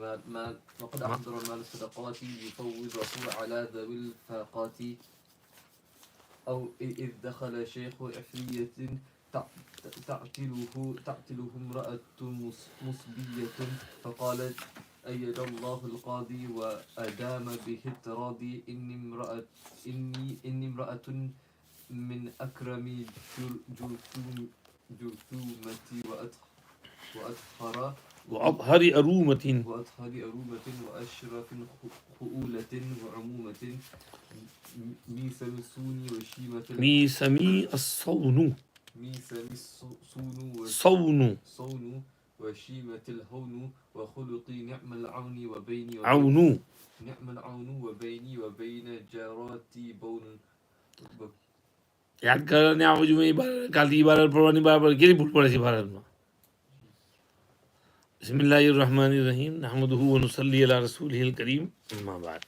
وقد أحضر مال الصدقات يفوضه على ذوي الفاقات أو إذ دخل شيخ عفرية تعتله امرأة مصبية فقالت أيد الله القاضي وأدام به التراضي إني امرأة من أكرم جرثومتي وأطهر أرومة وأشرف خؤولة وعمومة ميسمي وشيمة ميسمي الصون صون وشيمة الهون وخلقي نعم العون وبيني عون نعم العون وبين جاراتي بون याद करने आप जो में कल की बार पुरानी बार पर कितनी भूल पड़ी थी भारत में बिस्मिल्लाहिर्रहमानिर्रहीम नहमदुहु व नुसल्ली अला रसूलिहिल करीम अम्मा बाद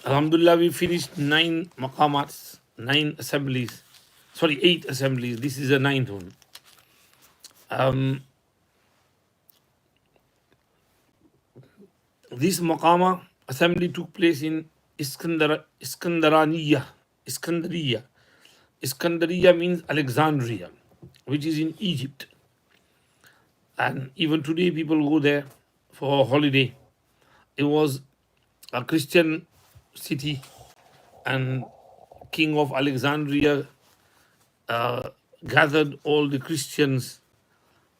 Alhamdulillah, we finished 9 maqamats, 9 assemblies, sorry, 8 assemblies. This is the 9th one. This maqama assembly took place in Iskandariya. Iskandariya means Alexandria, which is in Egypt. And even today people go there for a holiday. It was a Christian city, and King of Alexandria gathered all the Christians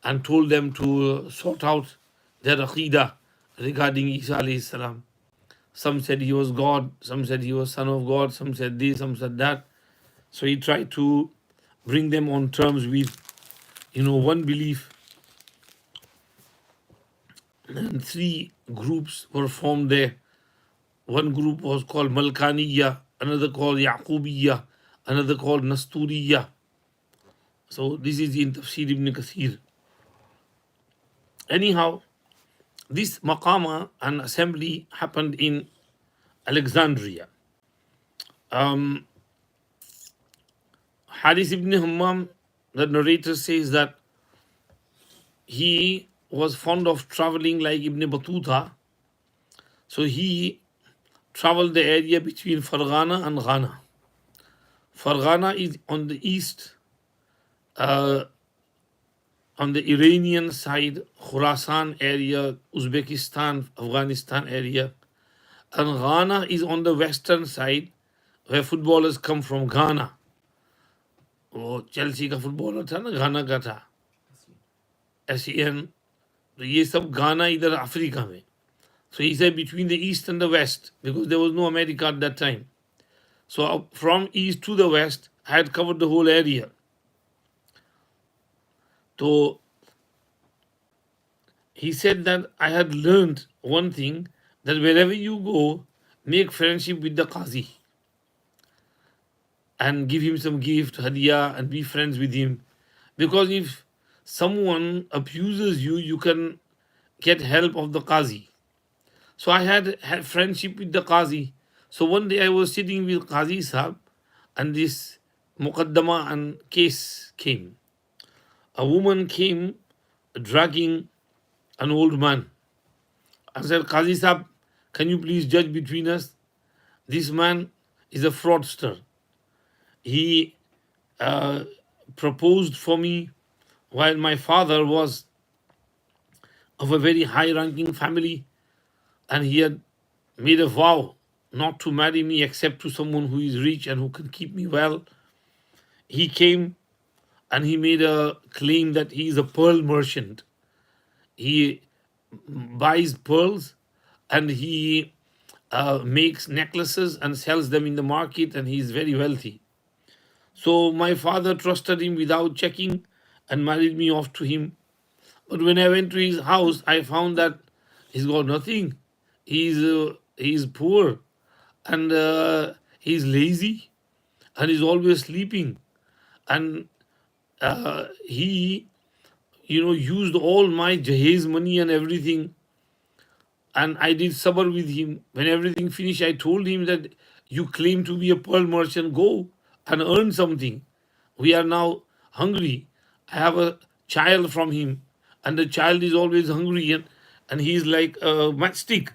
and told them to sort out their aqidah regarding Isa alayhi salam. Some said he was God, some said he was son of God, some said this, some said that. So he tried to bring them on terms with, one belief. And 3 groups were formed there. One group was called Malkaniya, another called Yaqubiya, another called Nasturiya. So this is in Tafsir ibn Kathir. Anyhow, this maqama and assembly happened in Alexandria. Haris ibn Hammam, the narrator, says that he was fond of traveling like Ibn Battuta. So he traveled the area between Farghana and Ghana. Farghana is on the east, on the Iranian side, Khurasan area, Uzbekistan, Afghanistan area. And Ghana is on the western side, where footballers come from Ghana. वो Chelsea का footballer था ना, घाना का था, SEN. तो ये सब गाना इधर अफ्रीका में. So he said between the east and the west, because there was no America at that time. So from east to the west, I had covered the whole area. So he said that I had learned one thing, that wherever you go, make friendship with the Qazi and give him some gift, hadiah, and be friends with him. Because if someone abuses you, you can get help of the Qazi. So I had friendship with the Qazi. So one day I was sitting with Qazi Sahab, and this Muqaddama and case came. A woman came dragging an old man. I said, Qazi Sahab, can you please judge between us? This man is a fraudster. He proposed for me while my father was of a very high-ranking family, and he had made a vow not to marry me except to someone who is rich and who can keep me well. He came and he made a claim that he is a pearl merchant. He buys pearls and he makes necklaces and sells them in the market, and he is very wealthy. So my father trusted him without checking and married me off to him. But when I went to his house, I found that he's got nothing. He's poor, and he's lazy, and he's always sleeping. And he, used all my jahez money and everything. And I did sabr with him. When everything finished, I told him that you claim to be a pearl merchant, go and earn something. We are now hungry. I have a child from him, and the child is always hungry, and he's like a matchstick.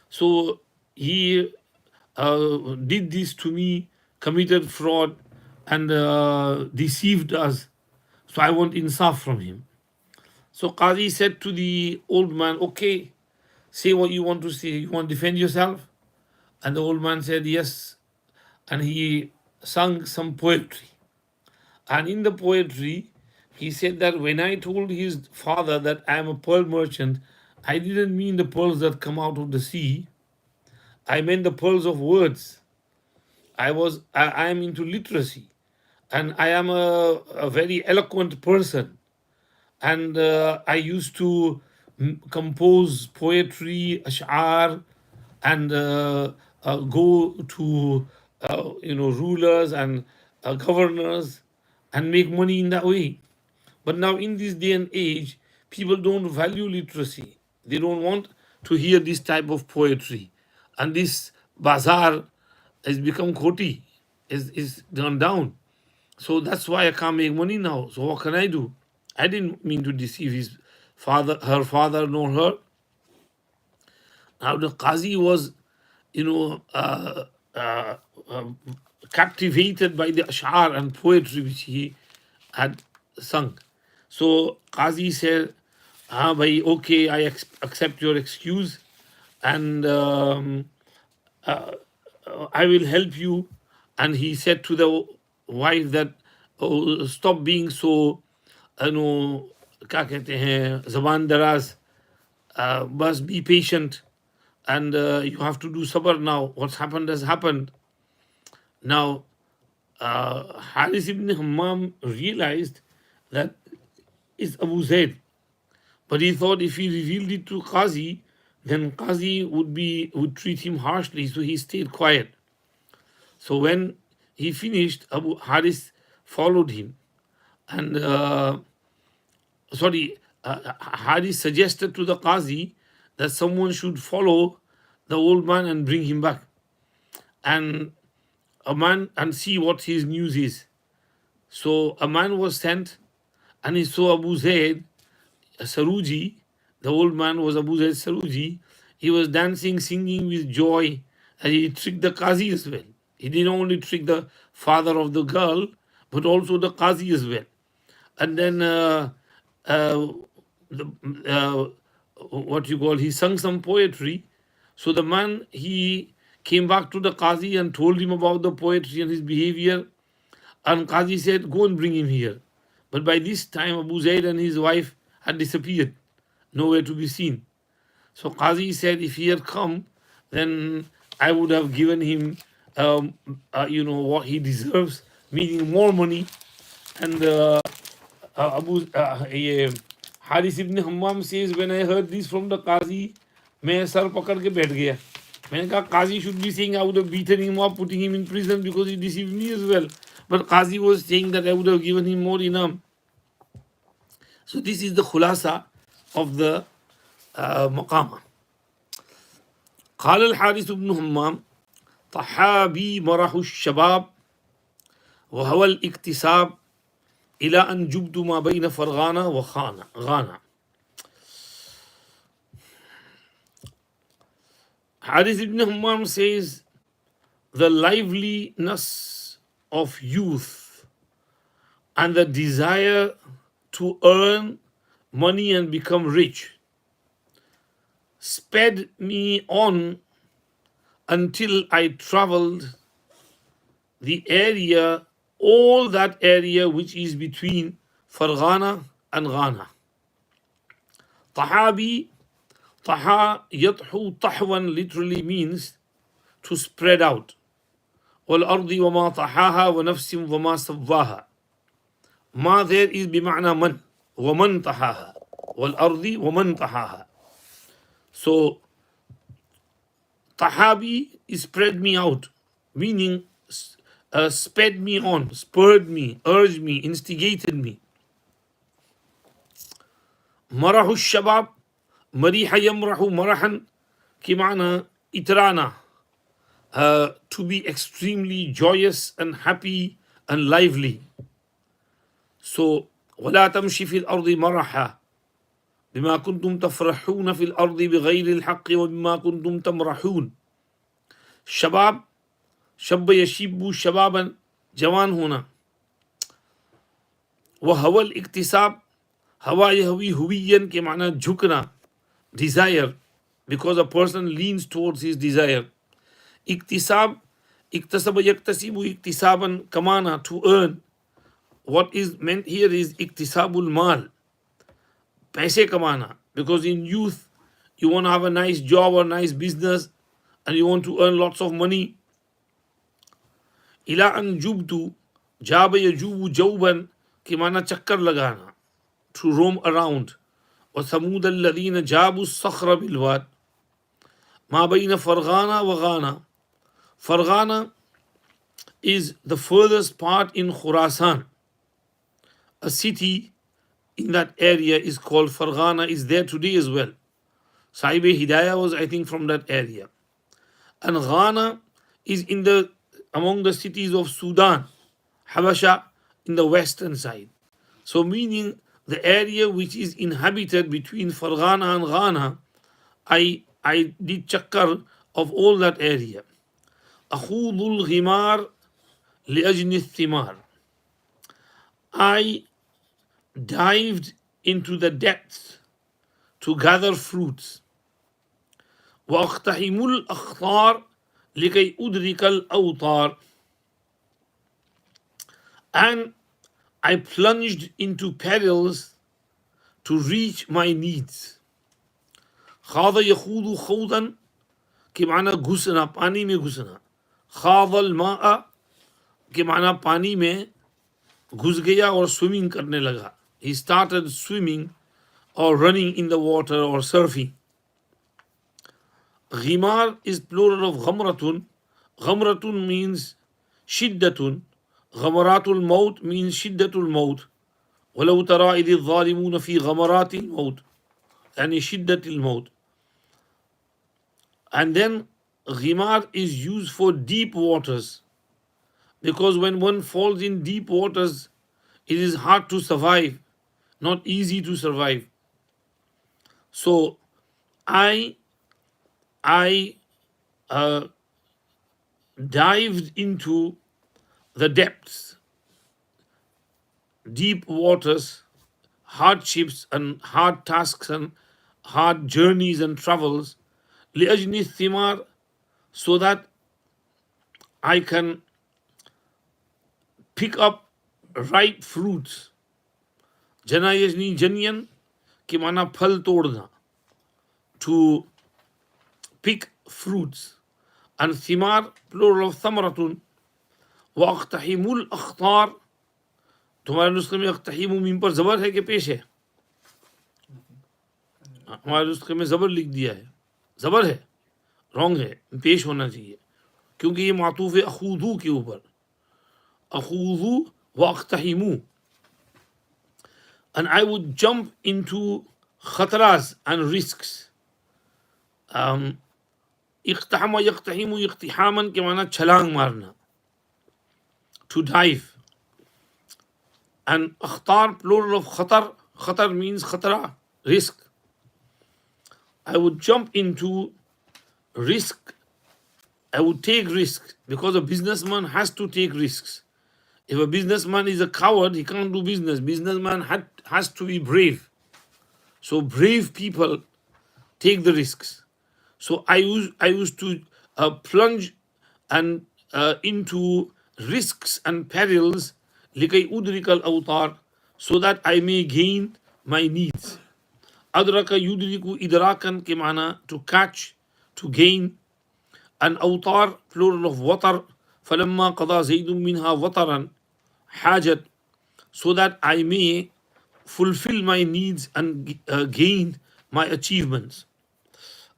So he did this to me, committed fraud, and deceived us. So I want insaf from him. So Qadi said to the old man, okay, say what you want to say. You want to defend yourself? And the old man said, yes. And he sung some poetry. And in the poetry, he said that when I told his father that I am a pearl merchant, I didn't mean the pearls that come out of the sea. I meant the pearls of words. I am into literacy, and I am a very eloquent person. And I used to compose poetry, ash'ar, and go to rulers and governors and make money in that way. But now in this day and age, people don't value literacy. They don't want to hear this type of poetry, and this bazaar has become khoti, is gone down. So that's why I can't make money now. So what can I do? I didn't mean to deceive his father, her father, nor her. Now the Qazi was, you know, captivated by the ash'ar and poetry which he had sung. So Qazi said, "Ah, bhai, okay, I accept your excuse, and I will help you." And he said to the wife that, oh, stop being so, you know, क्या कहते हैं, ज़बान दराज, must be patient, and you have to do sabr now. What's happened has happened. Now, Haris ibn Hammam realized that it's Abu Zayd, but he thought if he revealed it to Qazi, then Qazi would treat him harshly, so he stayed quiet. So when he finished, Abu Haris followed him, and Haris suggested to the Qazi that someone should follow the old man and bring him back, and see what his news is. So a man was sent, and he saw Abu Zayd Saruji. The old man was Abu Zayd Saruji. He was dancing, singing with joy, and he tricked the Qazi as well. He didn't only trick the father of the girl, but also the Qazi as well. And then he sung some poetry. So the man, he came back to the Qazi and told him about the poetry and his behavior. And Qazi said, go and bring him here. But by this time, Abu Zayd and his wife had disappeared, nowhere to be seen. So Qazi said, if he had come, then I would have given him, what he deserves, meaning more money. And Haris ibn Hammam says, when I heard this from the Qazi, मैं sir पकड़ के बैठ गया. मैंने कहा Qazi should be saying I would have beaten him up, putting him in prison because he deceived me as well. But Qazi was saying that I would have given him more inam. So this is the khulasa of the Maqaamat. قال الحارث بن همام طحى بي مرح الشباب وهو الاكتساب إلى أن جبت ما بين فرغانة وغانا. Harith ibn Hammam says, the liveliness of youth and the desire to earn money and become rich sped me on until I traveled the area, all that area which is between Farghana and Ghana. Tahabi, Taha yathu tahwan literally means to spread out. وَالْأَرْضِ وَمَا طَحَاهَا وَنَفْسٍ وَمَا سَوَّاهَا. Ma there is بمعنى من, وَمَنْ طَحَاهَا, وَالْأَرْضِ وَمَنْ طَحَاهَا. So, Tahabi is spread me out, meaning sped me on, spurred me, urged me, instigated me. Marahu shabab, mariha yamrahu marahan, ki ma'na itrana, to be extremely joyous and happy and lively. So, وَلَا تَمْشِ فِي الْأَرْضِ مَرَحًا, بما كنتم تفرحون في الأرض بغير الحق وبما كنتم تمرحون. शबाब शब यशीबू शबाबन जवान होना, वह हवल इक्तिसाब हवा यहवी हुवियन के माना झुकना, desire, because a person leans towards his desire. इक्तिसाब इक्तसब यक्तसिबु इक्तिसाबन कमाना, to earn. What is meant here is इक्तिसाबुल माल, पैसे कमाना, because in youth you want to have a nice job or nice business and you want to earn lots of money. इला अन जुबतु जाब यजूबु जौबन के माना चक्कर लगाना, to roam around. और समूद अल्लज़ीन जाबु सख्र बिलवाद मा बैन फरगाना व गाना. Farghana is the furthest part in Khurasan. A city in that area is called Farghana, is there today as well. Sahib Hidayah was, I think, from that area. And Ghana is in the among the cities of Sudan, Habasha, in the western side. So meaning the area which is inhabited between Farghana and Ghana, I did chakkar of all that area. أخوض الغمار لأجل الثمار. I dived into the depths to gather fruits. وأقتحم الأخطار لكي أدرك الأوطار. And I plunged into perils to reach my needs. خاض يخوض خوضا के माना घुसना, पानी में घुसना. खादल माआ के माना पानी में घुस गया और स्विमिंग करने लगा. He started swimming or running in the water or surfing. Ghimar is plural of ghamratun. Ghamratun means shiddatun. Ghamaratul maut means shiddatul maut. ولو ترى إذ الظالمون في غمرات الموت, يعني شدة الموت. And then Ghimar is used for deep waters, because when one falls in deep waters, it is hard to survive, not easy to survive. So I dived into the depths, deep waters, hardships and hard tasks and hard journeys and travels, لأجل الثمار, so that I can pick up ripe fruits. Jana yajni janyan ke mana phal todna, to pick fruits. And thimar plural of thamaratun. wa aqtahimul akhtar. तुम्हारे नुस्खे में अख्तहीमु meme पर जबर है कि पेश है? हमारे नुस्खे में जबर लिख दिया है, जबर है, रॉन्ग है, पेश होना चाहिए, क्योंकि ये मातूफ है अखूदू के ऊपर. अखूदू व अख्तहीमु. And I would jump into खतरास and risks. इख्तहम यख्तहीमु इख्तिहामन के माना छलांग मारना, to dive. And akhtar plural of khatar. Khatar means khatra, risk. I would jump into risk. I would take risks, because a businessman has to take risks. If a businessman is a coward, he can't do business. Businessman has to be brave. So brave people take the risks. So I used to plunge and into risks and perils, لكي أدرك الأوطار, so that I may gain my needs. أدرك يدرك إدراكا के माना to catch, to gain. And أوطار plural of watar. فلما قضى زيد منها وطرا حاجت, so that I may fulfill my needs and gain my achievements,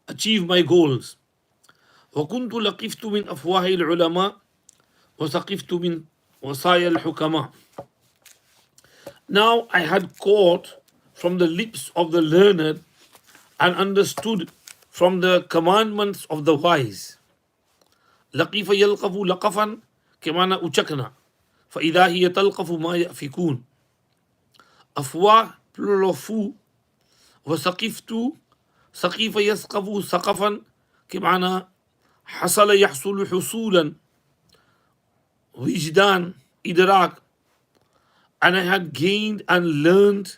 achieve my goals. وكنت لقفت من أفواه العلماء وثقفت من وصايا الحكماء. Now I had caught from the lips of the learned and understood from the commandments of the wise. لقف يلقف لقفا كمانا أچكنا, فإذا هي تلقف ما يأفكون. أفواه plural of فو. وسقفت سقيف يسقف سقفا كمعنى حصل يحصل حصولا وجدان إدراك, and I had gained and learned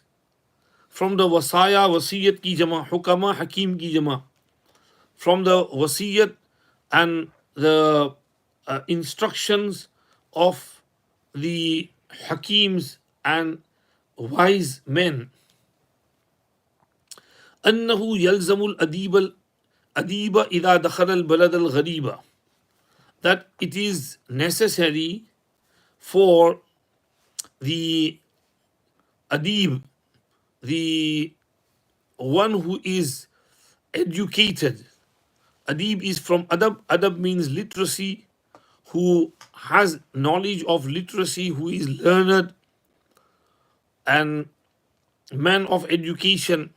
from the wasaya wasiyat ki jama, hukama hakim ki jama, from the wasiyat and the instructions of the hakims and wise men. أنه يلزم الأديب إذا دخل البلد الغريبة, that it is necessary for the adib, the one who is educated. Adib is from adab. Adab means literacy, who has knowledge of literacy, who is learned and man of education.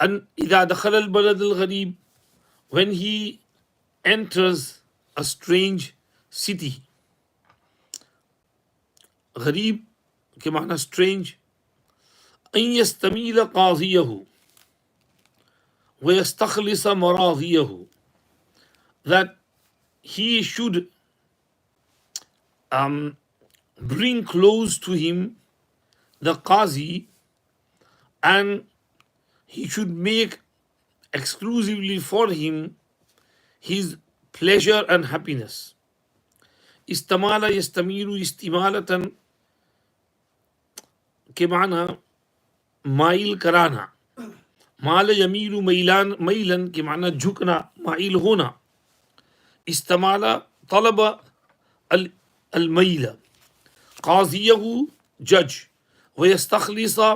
And إذا دخل البلد الغريب, when he enters a strange city. غريب كمعنى strange. أن يستميل قاضيه ويستخلص مراضيه, that he should bring close to him the qazi, and he should make exclusively for him his pleasure and happiness. استمال يستميل استمالة كمعنى माइल कराना, माल यमीलु मैलान melon के माना झुकना, mile होना. इस्तेमाला तलब अल मैला, काजियहु जज, व यस्तखलिसा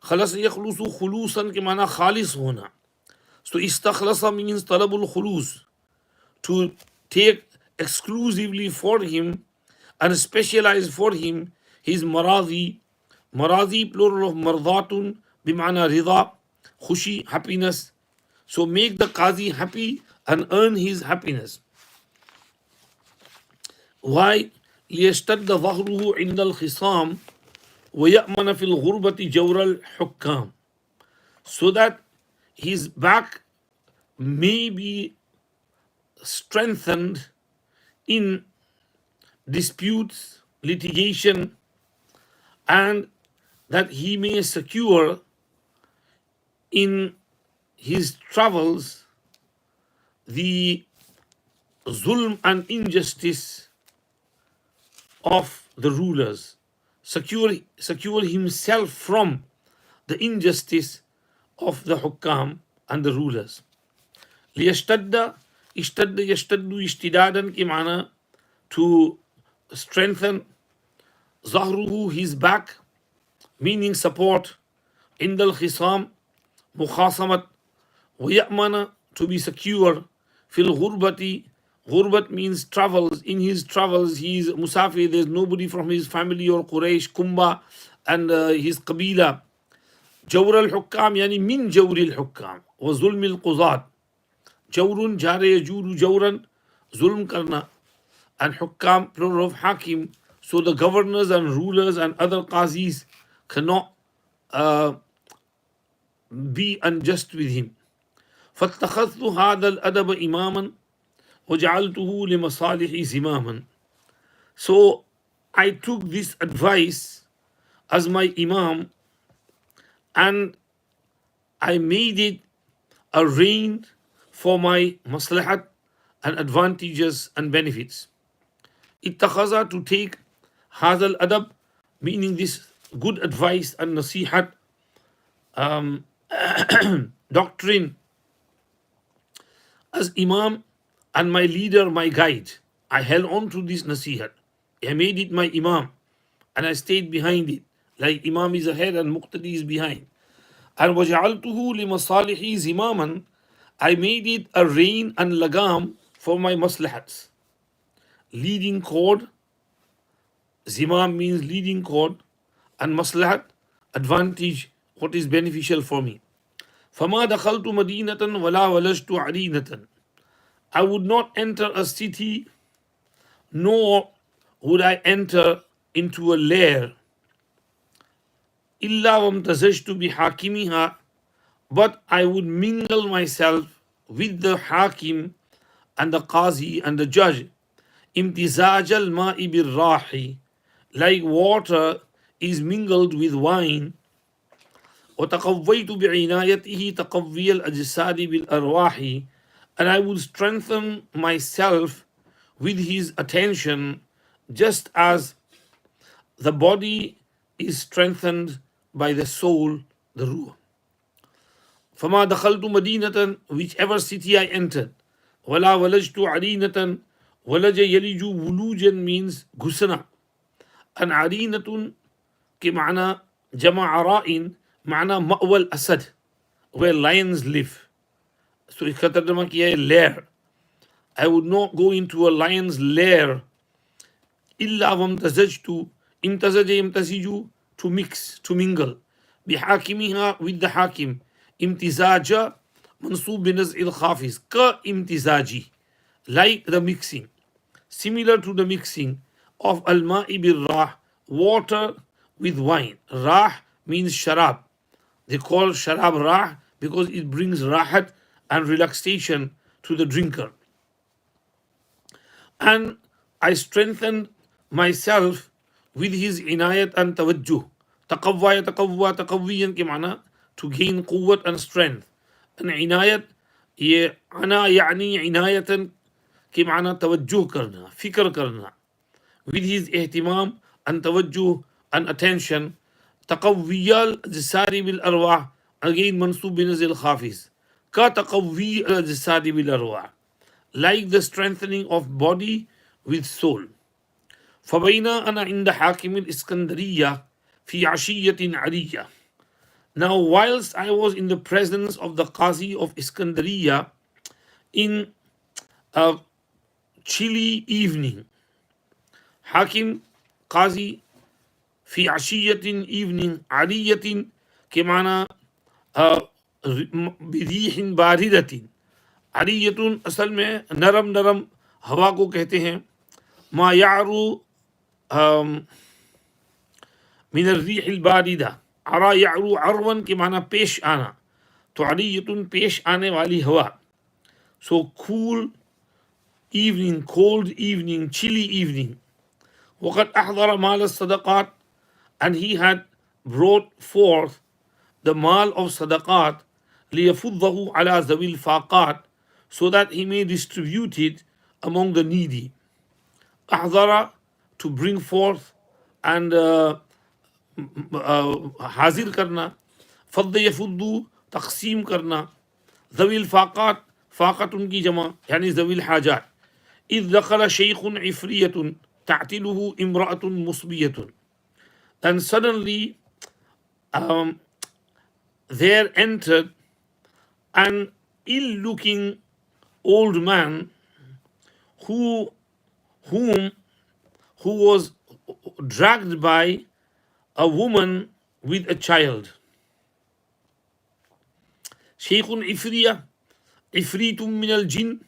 खलस यखलुसु खुलूसन के माना खालिस होना. So istakhlasa means talabul khulus, to take exclusively for him and specialize for him his maradi. Maradi plural of mardatun bimana rida, khushi, happiness. So make the qazi happy and earn his happiness. Why? ليشتد ظهره عند الخصام ويأمن في الغربة جور الحكام, so that his back may be strengthened in disputes, litigation, and that he may secure in his travels the zulm and injustice of the rulers, secure himself from the injustice of the hukam and the rulers. ليشتد اشتد يشتد اشتدادا كمعنى to strengthen, ظهره his back meaning support, عند الخصام مخاصمة, ويأمن to be secure, في الغربة, غربت means travels, in his travels he is musafir, there is nobody from his family or Quraysh, Kumba and his qabila. جور الحكام يعني من جور الحكام وظلم القضاة. جور جار يجور جورا, zulm karna, and hukam plural of hakim. So the governors and rulers and other qazis cannot be unjust with him. فاتخذت هذا الأدب إماما وجعلته لمصالح زماما. So I took this advice as my imam and I made it a rein for my maslahat and advantages and benefits. اتخذ to take, هذا الأدب meaning this good advice and nasihat, doctrine, as imam and my leader, my guide. I held on to this nasihat. I made it my imam and I stayed behind it. Like imam is ahead and muqtadi is behind. And وَجَعَلْتُهُ لِمَصَالِحِ زِمَامًا, I made it a rein and lagam for my maslahats. Leading cord, zimam means leading cord, and maslahat, advantage, what is beneficial for me. فَمَا دَخَلْتُ مَدِينَةً وَلَا وَلَجْتُ عَرِينَةً, I would not enter a city, nor would I enter into a lair. إِلَّا وَامْتَزَجْتُ بِحَاكِمِهَا, but I would mingle myself with the hakim and the qazi and the judge. امتزاج الماء بالراح, like water is mingled with wine. وتقويت بعنايته تقوي الأجساد بالأرواح, and I would strengthen myself with his attention just as the body is strengthened by the soul, the ruh. فما دخلت مدينة, whichever city I entered, ولا ولجت عرينة, ولج يلج ولوجا means घुसना, and عرينة के माना जमा عرائن माना مأوى الأسد, where lions live. So इसका तर्जमा किया है lair. I would not go into a lion's lair. إلا وامتزجت, امتزج يمتزج, to mix, to mingle. بحاكمها, with the hakim. امتزاج منصوب بنزع الخافض, كامتزاجي, like the mixing, similar to the mixing of al-ma'i bil-rah, water with wine. Rah means sharab. They call sharab rah because it brings rahat and relaxation to the drinker. And I strengthened myself with his inayat and tawajjuh. Taqawwa taqawwa, taqawwiyan ke mana to gain quwwat and strength. And inayat ye ana yani inayatan ke mana tawajjuh karna, fikr karna. With his ihtimam and tawajjuh and attention. تقوي الأجساد بالأرواح, again mansub binazil khafiz. Ka taqawwi al-ajsad bil-arwah, like the strengthening of body with soul. فبين أنا عند حاكم الإسكندرية في عشية عرية. Now whilst I was in the presence of the Qazi of Iskandariya in a chilly evening. Hakim, Qazi, في عشية evening, عرية كمعنى بريح باردة. عرية असल में नरम नरम हवा को कहते हैं. ما يعرو من الريح الباردة. عرا يعرو عروا के माना पेश आना, तो عرية पेश आने वाली हवा. So cool evening, cold evening, chilly evening. وقد أحضر مال الصدقات, and he had brought forth the mal of sadaqat ليفضه على ذوي الفاقات, so that he may distribute it among the needy. أحضر, to bring forth, and हाजिर करना. फद्द यफुद्दू, तकसीम करना. ذوي الفاقات, फाकत उनकी जमा यानी ذوي الحاجات. إذ دخل شيخ عفرية تعتله امرأة مصبية. And suddenly there entered an ill-looking old man who was dragged by a woman with a child. Sheikhun Ifriya, Ifritum min al-jinn,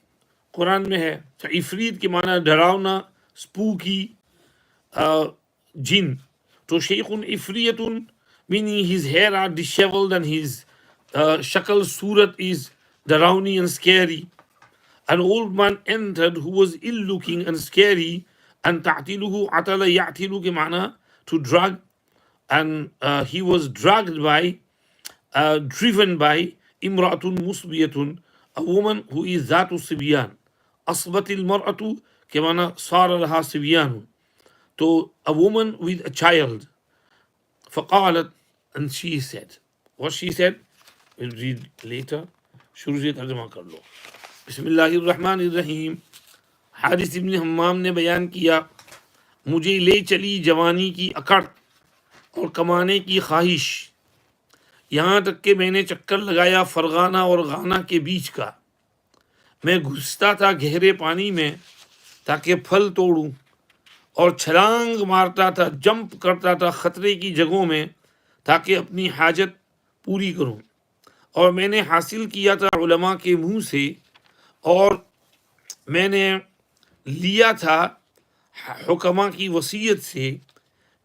Quran में है. So Ifrit के माना डरावना, spooky jinn. So Sheikhun Ifriyatun, meaning his hair are disheveled and his shakal surat is darawni and scary. An old man entered who was ill-looking and scary, and ta'tiluhu atala ya'tilu ke mana, to drag, and he was dragged by, driven by imra'atun musbiyatun, a woman who is zatu sibyan. Asbatil mar'atu ke mana sara laha sibyanu, to a woman with a child. فقالت, and she said, what she said we'll read later. शुरू से तर्जुमा कर लो. बिस्मिल्लाहिर्रहमानिर्रहीम. हारिस इब्न हम्माम ने बयान किया, मुझे ले चली जवानी की अकड़ और कमाने की ख्वाहिश, यहाँ तक कि मैंने चक्कर लगाया फरगाना और गाना के बीच का. मैं घुसता था गहरे पानी में ताकि फल तोड़ूं, और छलांग मारता था, जंप करता था खतरे की जगहों में ताकि अपनी हाजत पूरी करूं. और मैंने हासिल किया था उलमा के मुंह से, और मैंने लिया था हुक्मा की वसीयत से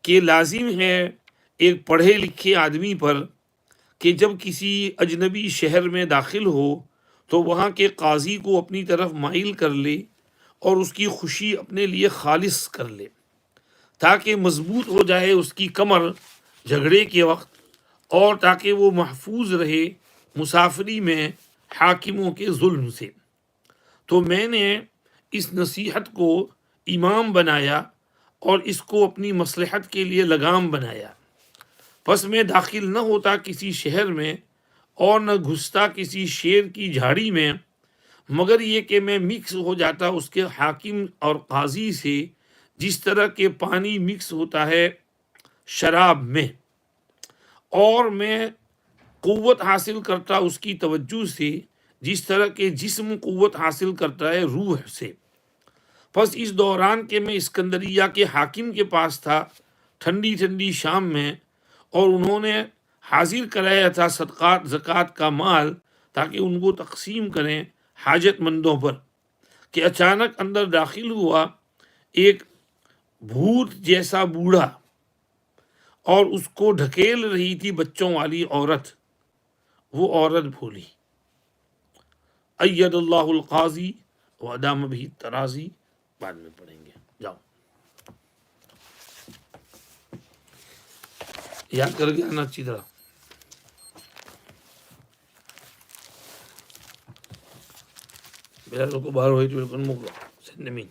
कि लाजिम है एक पढ़े लिखे आदमी पर कि जब किसी अजनबी शहर में दाखिल हो तो वहाँ के काजी को अपनी तरफ माइल कर ले और उसकी खुशी अपने लिए खालिस कर ले, ताकि मजबूत हो जाए उसकी कमर झगड़े के वक्त, और ताकि वो महफूज रहे मुसाफरी में हाकिमों के जुल्म से। तो मैंने इस नसीहत को इमाम बनाया और इसको अपनी मसलहत के लिए लगाम बनाया। बस मैं दाखिल न होता किसी शहर में और न घुसता किसी शेर की झाड़ी में, मगर ये कि मैं मिक्स हो जाता उसके हाकिम और काजी से, जिस तरह के पानी मिक्स होता है शराब में, और मैं क़ुव्वत हासिल करता उसकी तवज्जो से, जिस तरह के जिस्म क़ुव्वत हासिल करता है रूह से। बस इस दौरान के मैं इस्कंदरिया के हाकिम के पास था ठंडी ठंडी शाम में, और उन्होंने हाजिर कराया था सदक़ात ज़कात का माल ताकि उनको तकसीम करें हाजतमंदों पर, कि अचानक अंदर दाखिल हुआ एक भूत जैसा बूढ़ा, और उसको ढकेल रही थी बच्चों वाली औरत। वो औरत भूली। अय्यदल्लाहुल काज़ी व अदाम भी तराजी, बाद में पढ़ेंगे। जाओ याद करके आना अच्छी तरह। बेरा को बाहर हुई तो मोकलो सेंड मी।